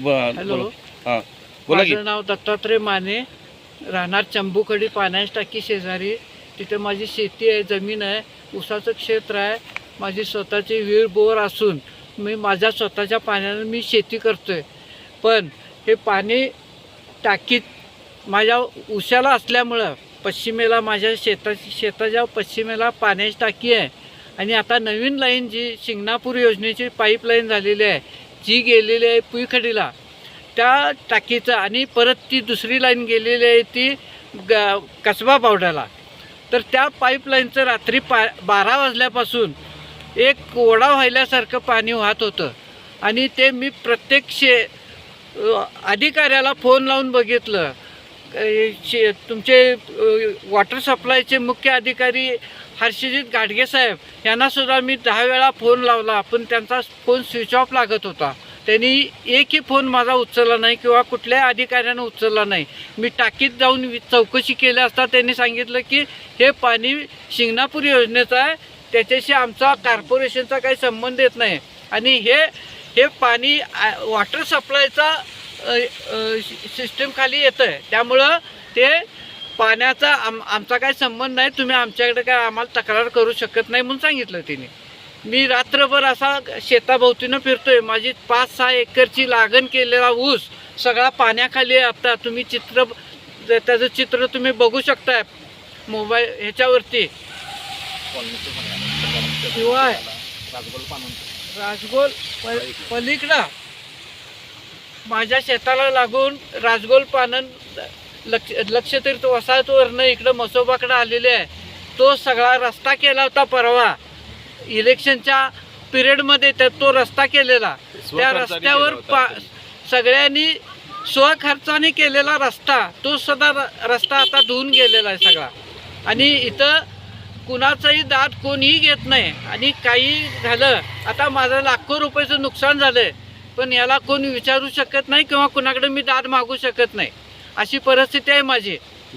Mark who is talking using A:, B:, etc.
A: Hello,
B: हां बोला की.
A: माझं नाव दत्तात्रय माने, राहणार चंबुखडी पाण्याची टाकी शेजारी. तिथे माझी शेती आहे, जमीन आहे, ऊसाचं क्षेत्र आहे. माझी स्वतःची विहीर बोर असून मी माझ्या स्वतःच्या पाण्यानं मी शेती करतो आहे. पण हे पाणी टाकीत माझ्या उशाला असल्यामुळं पश्चिमेला माझ्या शेताच्या पश्चिमेला पाण्याची टाकी आहे. आणि आता नवीन लाईन जी शिंगणापूर योजनेची पाईपलाईन झालेली आहे, जी गेलेली आहे पुईखडीला, त्या टाकीचं, आणि परत ती दुसरी लाईन गेलेली आहे ती कसबा पावड्याला. तर त्या पाईपलाईनचं रात्री 12 वाजल्यापासून एक ओढा व्हायल्यासारखं पाणी वाहत होतं. आणि ते मी प्रत्यक्ष अधिकाऱ्याला फोन लावून बघितलं. तुमचे वॉटर सप्लायचे मुख्य अधिकारी हर्षजित गाडगे साहेब यांनासुद्धा मी 10 वेळा फोन लावला, पण त्यांचा फोन स्विच ऑफ लागत होता. त्यांनी एकही फोन माझा उचलला नाही किंवा कुठल्याही अधिकाऱ्यानं उचलला नाही. मी टाकीत जाऊन चौकशी केली असता त्यांनी सांगितलं की हे पाणी शिंगणापूर योजनेचं आहे, त्याच्याशी आमचा कॉर्पोरेशनचा काही संबंध येत नाही. आणि हे पाणी वॉटर सप्लायचा सिस्टीम खाली येतं आहे, त्यामुळं ते पाण्याचा आमचा काही संबंध नाही, तुम्ही आमच्याकडे काय आम्हाला तक्रार करू शकत नाही म्हणून सांगितलं तिने. मी रात्रभर असा शेताभोवतीनं फिरतोय. माझी 5-6 एकरची लागण केलेला ऊस सगळा पाण्याखाली आहे. आता तुम्ही त्याचं चित्र तुम्ही बघू शकताय मोबाईल ह्याच्यावरती. शिवाय राजगोल पलीकडं माझ्या शेताला लागून राजगोल पानन लक्षतीर्थ वसाहतवरनं इकडं मसोबाकडं आलेले आहे. तो सगळा रस्ता केला होता परवा इलेक्शनच्या पिरियडमध्ये, तो रस्ता केलेला. त्या रस्त्यावर सगळ्यांनी स्वखर्चाने केलेला रस्ता, तो सुद्धा रस्ता आता धुवून गेलेला आहे सगळा. आणि इथं कुणाचंही दाद कोणीही घेत नाही. आणि काही झालं, आता माझं लाखो रुपयाचं नुकसान झालं आहे, पण याला कोणी विचारू शकत नाही किंवा कुणाकडे मी दाद मागू शकत नाही, अशी परिस्थिती आहे माझी.